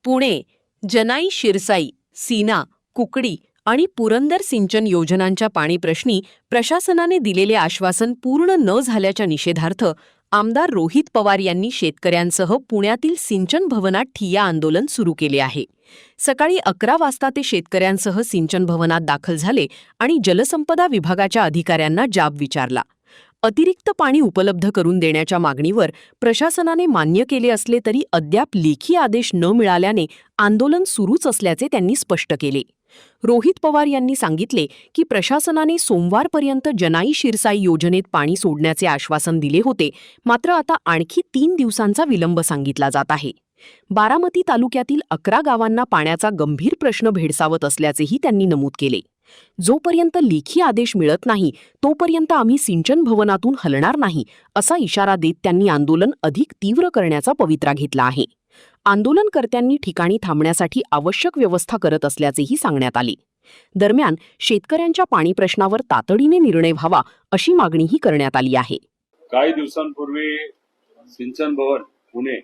पुणे, जनाई शिरसाई, सीना, कुकडी आणि पुरंदर सिंचन योजनांच्या पाणीप्रश्नी प्रशासनाने दिलेले आश्वासन पूर्ण न झाल्याच्या निषेधार्थ आमदार रोहित पवार यांनी शेतकऱ्यांसह पुण्यातील सिंचन भवनात ठिय्या आंदोलन सुरू केले आहे. सकाळी 11 वाजता ते शेतकऱ्यांसह सिंचन भवनात दाखल झाले आणि जलसंपदा विभागाच्या अधिकाऱ्यांना जाब विचारला. अतिरिक्त पाणी उपलब्ध करून देण्याच्या मागणीवर प्रशासनाने मान्य केले असले तरी अद्याप लेखी आदेश न मिळाल्याने आंदोलन सुरूच असल्याचे त्यांनी स्पष्ट केले. रोहित पवार यांनी सांगितले की प्रशासनाने सोमवारपर्यंत जनाई शिरसाई योजनेत पाणी सोडण्याचे आश्वासन दिले होते, मात्र आता आणखी 3 दिवसांचा विलंब सांगितला जात आहे. बारामती तालुक्यातील 11 गावांना पाण्याचा गंभीर प्रश्न भेडसावत असल्याचेही त्यांनी नमूद केले. जोपर्यंत लेखी आदेश मिळत नाही तोपर्यंत आम्ही सिंचन भवनातून हलणार नाही, असा इशारा देत त्यांनी आंदोलन अधिक तीव्र करण्याचा पवित्रा घेतला आहे. आंदोलनकर्त्यांनी ठिकाणी थांबण्यासाठी आवश्यक व्यवस्था करत असल्याचेही सांगण्यात आले. दरम्यान शेतकऱ्यांच्या पाणी प्रश्नावर तातडीने निर्णय व्हावा अशी मागणीही करण्यात आली आहे. काही दिवसांपूर्वी सिंचन भवन पुणे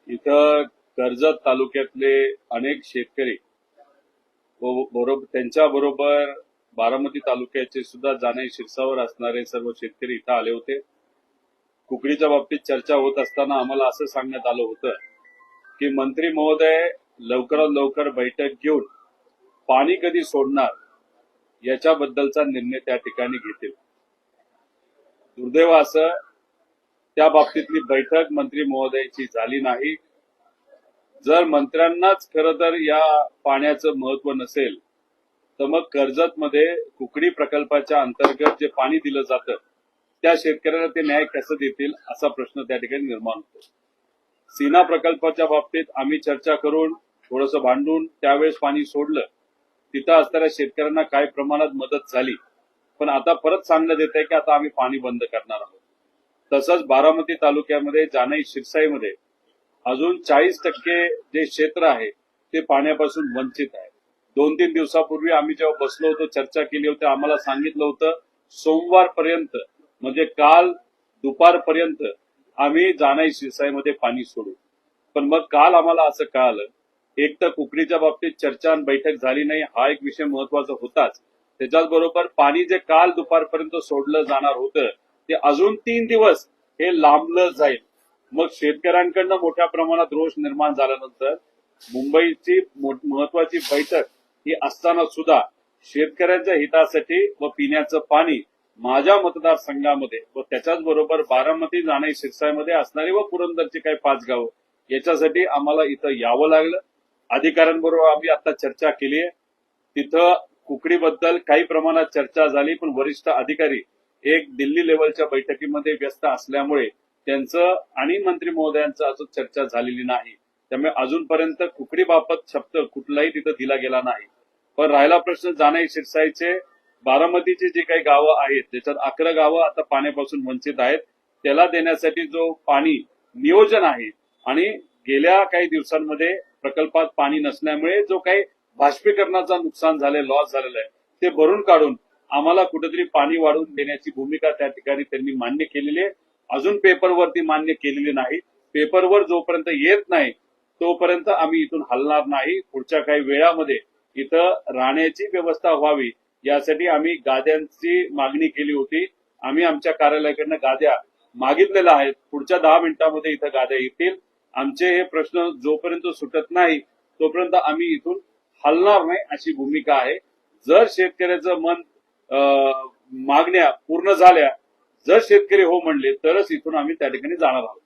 इथं कर्जत तालुक्यातले अनेक शेतकरी बरोबर त्यांच्याबरोबर बारामती तालुक्याचे सुद्धा जानाई शिरसावर असणारे सर्व शेतकरी इथं आले होते. कुकडीच्या बाबतीत चर्चा होत असताना आम्हाला असं सांगण्यात आलं होतं की मंत्री महोदय लवकरात लवकर बैठक घेऊन पाणी कधी सोडणार याच्याबद्दलचा निर्णय त्या ठिकाणी घेतील. दुर्दैव असं त्या बाबतीतली बैठक मंत्री महोदयाची झाली नाही. जर मंत्र्यांनाच खरं तर या पाण्याचं महत्व नसेल तर मग कर्जतमध्ये कुकडी प्रकल्पाच्या अंतर्गत जे पाणी दिलं जातं त्या शेतकऱ्यांना ते न्याय कसं देतील असा प्रश्न त्या ठिकाणी निर्माण होतो. सीना प्रकल्पाच्या बाबतीत आम्ही चर्चा करून थोडंसं भांडून त्यावेळेस पाणी सोडलं. तिथं असणाऱ्या शेतकऱ्यांना काही प्रमाणात मदत झाली, पण आता परत सांगण्यात येत आहे की आता आम्ही पाणी बंद करणार आहोत. तसंच बारामती तालुक्यामध्ये जानाई शिरसाईमध्ये अजून 40% जे क्षेत्र आहे ते पाण्यापासून वंचित आहे. 2-3 दिवसापूर्वी आम्ही जेव्हा बसलो होतो चर्चा केली होती, आम्हाला सांगितलं होतं सोमवारपर्यंत म्हणजे काल दुपारपर्यंत आम्ही जानाई शिरसाईमध्ये पाणी सोडू. पण मग काल आम्हाला असं कळालं, एक तर कुकडीच्या बाबतीत चर्चा आणि बैठक झाली नाही, हा एक विषय महत्वाचा होताच. त्याच्याचबरोबर पाणी जे काल दुपारपर्यंत सोडलं जाणार होतं ते अजून 3 दिवस हे लांबलं जाईल. मग शेतकऱ्यांकडनं मोठ्या प्रमाणात रोष निर्माण झाल्यानंतर मुंबईची महत्वाची बैठक ही असताना सुद्धा शेतकऱ्यांच्या हितासाठी व पिण्याचं पाणी माझ्या मतदारसंघामध्ये व त्याच्याच बरोबर बारामती जानाई शिरसाईमध्ये असणारी व पुरंदरची काही 5 गावं याच्यासाठी आम्हाला इथं यावं लागलं. अधिकाऱ्यांबरोबर आम्ही आता चर्चा केली आहे. तिथं कुकडीबद्दल काही प्रमाणात चर्चा झाली, पण वरिष्ठ अधिकारी एक दिल्ली लेवलच्या बैठकीमध्ये व्यस्त असल्यामुळे त्यांचं आणि मंत्री महोदयांचं अजून चर्चा झालेली नाही. त्यामुळे अजूनपर्यंत कुकडीबाबत शब्द कुठलाही तिथं दिला गेला नाही. पण राहिला प्रश्न जानाई शिरसाईचे बारामतीची जी काही गावं आहेत त्याच्यात 11 गावं आता पाण्यापासून वंचित आहेत. त्याला देण्यासाठी जो पाणी नियोजन आहे आणि गेल्या काही दिवसांमध्ये प्रकल्पात पाणी नसल्यामुळे जो काही बाष्पीकरणाचा नुकसान झाले लॉस झालेला आहे ते भरून काढून आम्हाला कुठेतरी पाणी वाढवून देण्याची भूमिका त्या ठिकाणी त्यांनी मान्य केलेली आहे. अजून पेपरवरती मान्य केलेली नाही. पेपरवर जोपर्यंत येत नाही तोपर्यंत आम्ही इथून हलणार नाही. पुढच्या काही वेळामध्ये इथं राहण्याची व्यवस्था व्हावी यासाठी आम्ही गाद्यांची मागणी केली होती. आम्ही आमच्या कार्यालयाकडनं गाद्या मागितलेल्या आहेत. पुढच्या 10 मिनिटांमध्ये इथं गाद्या येतील. आमचे हे प्रश्न जोपर्यंत सुटत नाही तोपर्यंत आम्ही इथून हलणार नाही अशी भूमिका आहे. जर शेतकऱ्याचं मन मागण्या पूर्ण झाल्या, जर शेतकरी हो म्हणले तरच इथून आम्ही त्या ठिकाणी जाणार आहोत.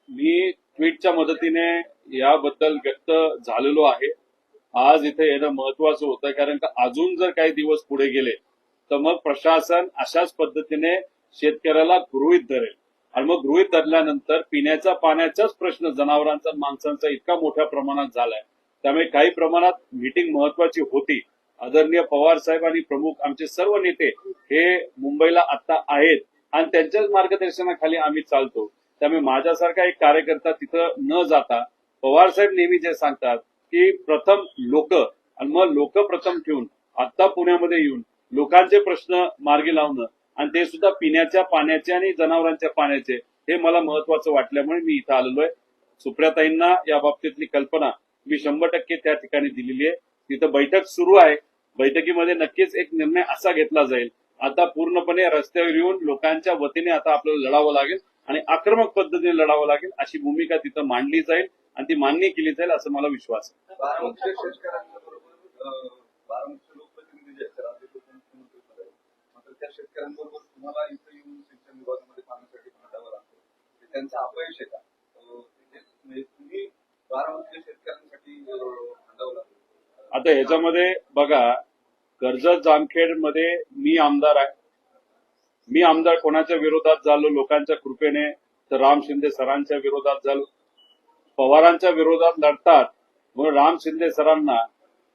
मी ट्विटच्या मदतीने याबद्दल व्यक्त झालेलो आहे. आज इथे येणं महत्वाचं होतं कारण का अजून जर काही दिवस पुढे गेले तर मग प्रशासन अशाच पद्धतीने शेतकऱ्याला गृहीत धरेल आणि मग गृहीत धरल्यानंतर पिण्याच्या पाण्याचाच प्रश्न जनावरांचा माणसांचा इतका मोठ्या प्रमाणात झालाय. त्यामुळे काही प्रमाणात मीटिंग महत्वाची होती. आदरणीय पवार साहेब आणि प्रमुख आमचे सर्व नेते हे मुंबईला आता आहेत आणि त्यांच्याच मार्गदर्शनाखाली आम्ही चालतो. त्यामुळे माझ्यासारखा एक कार्यकर्ता तिथं न जाता पवार साहेब नेहमी जे सांगतात की प्रथम लोक आणि मग लोक प्रथम ठेवून आता पुण्यामध्ये येऊन लोकांचे प्रश्न मार्गी लावणं आणि ते सुद्धा पिण्याच्या पाण्याचे आणि जनावरांच्या पाण्याचे हे मला महत्वाचं वाटल्यामुळे मी इथं आलेलो आहे. सुप्रियाताईंना या बाबतीतली कल्पना मी 100% त्या ठिकाणी दिलेली आहे. तिथं बैठक सुरू आहे. बैठकीमध्ये नक्कीच एक निर्णय असा घेतला जाईल. आता पूर्णपणे रस्त्यावर येऊन लोकांच्या वतीने आता आपल्याला लढावं लागेल आणि आक्रमक पद्धतीने लढावं लागेल अशी भूमिका तिथं मांडली जाईल आणि ती मान्य केली जाईल असं मला विश्वास आहे. बारामतीच्या शेतकऱ्यांबरोबर बारामतीचे लोकप्रतिनिधी जे आहेत राज्य उपमुख्यमंत्री पद आहे, मात्र त्या शेतकऱ्यांबरोबर तुम्हाला इथं येऊन सिंचन विभागामध्ये पाहण्यासाठी भांडावं लागतं. ते त्यांचं अपयश आहे का? म्हणजे तुम्ही बारामतीच्या शेतकऱ्यांसाठी भांडावं लागतं. आता ह्याच्यामध्ये बघा, कर्जत जामखेड मध्ये मी आमदार आहे. मी आमदार कोणाच्या विरोधात झालो लोकांच्या कृपेने तर राम शिंदे सरांच्या विरोधात झालो. पवारांच्या विरोधात लढतात म्हणून राम शिंदे सरांना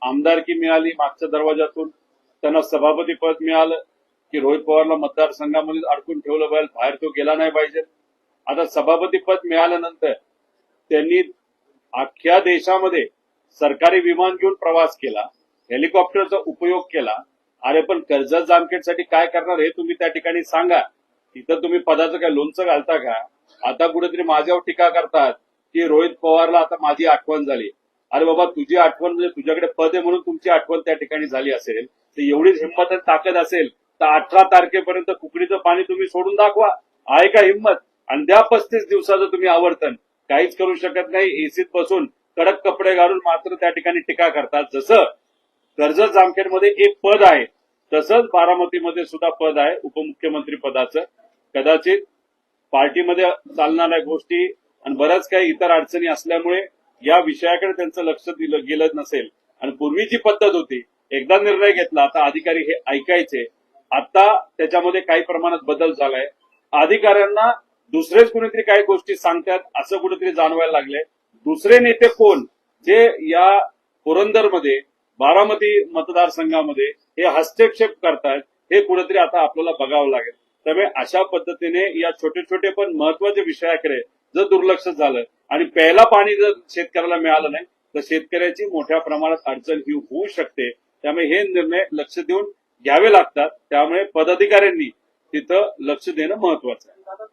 आमदारकी मिळाली मागच्या दरवाजातून. त्यांना सभापती पद मिळालं की रोहित पवारला मतदारसंघामध्ये अडकून ठेवलं पाहिजे, बाहेर तो गेला नाही पाहिजे. आता सभापती पद मिळाल्यानंतर त्यांनी अख्ख्या देशामध्ये सरकारी विमान घेऊन प्रवास केला, हेलिकॉप्टरचा उपयोग केला. अरे पण कर्जत जामखेडसाठी काय करणार हे तुम्ही त्या ठिकाणी सांगा. तिथं तुम्ही पदाचं काय लोणचं घालता का? आता कुठेतरी माझ्यावर टीका करतात की रोहित पवारला आता माझी आठवण झाली. अरे बाबा, तुझी आठवण म्हणजे तुझ्याकडे पद आहे म्हणून तुमची आठवण त्या ठिकाणी झाली असेल तर एवढीच हिंमत आणि ताकद असेल तर 18 तारखेपर्यंत कुकडीचं पाणी तुम्ही सोडून दाखवा. आहे का हिंमत? आणि द्या 35 दिवसाचं तुम्ही आवर्तन. काहीच करू शकत नाही. एसीत बसून कडक कपडे घालून मात्र त्या ठिकाणी टीका करतात. जसं कर्जत जामखेडमध्ये एक पद आहे तसंच बारामतीमध्ये सुद्धा पद आहे उपमुख्यमंत्री पदाचं. कदाचित पार्टीमध्ये चालणाऱ्या गोष्टी आणि बऱ्याच काही इतर अडचणी असल्यामुळे या विषयाकडे त्यांचं लक्ष दिलं गेलं नसेल. आणि पूर्वीची पद्धत होती, एकदा निर्णय घेतला आता अधिकारी हे ऐकायचे. आता त्याच्यामध्ये काही प्रमाणात बदल झालाय. अधिकाऱ्यांना दुसरेच कुणीतरी काही गोष्टी सांगतात असं कुठेतरी जाणवायला लागले. दुसरे नेते कोण जे या पुरंदरमध्ये बारामती मतदारसंघामध्ये हे हस्तक्षेप करतायत हे कुठेतरी आता आपल्याला बघावं लागेल. त्यामुळे अशा पद्धतीने या छोटे छोटे पण महत्वाच्या विषयाकडे जर दुर्लक्ष झालं आणि प्यायला पाणी जर शेतकऱ्याला मिळालं नाही तर शेतकऱ्याची मोठ्या प्रमाणात अडचण ही होऊ शकते. त्यामुळे हे निर्णय लक्ष देऊन घ्यावे लागतात. त्यामुळे पदाधिकाऱ्यांनी तिथं लक्ष देणं महत्वाचं आहे.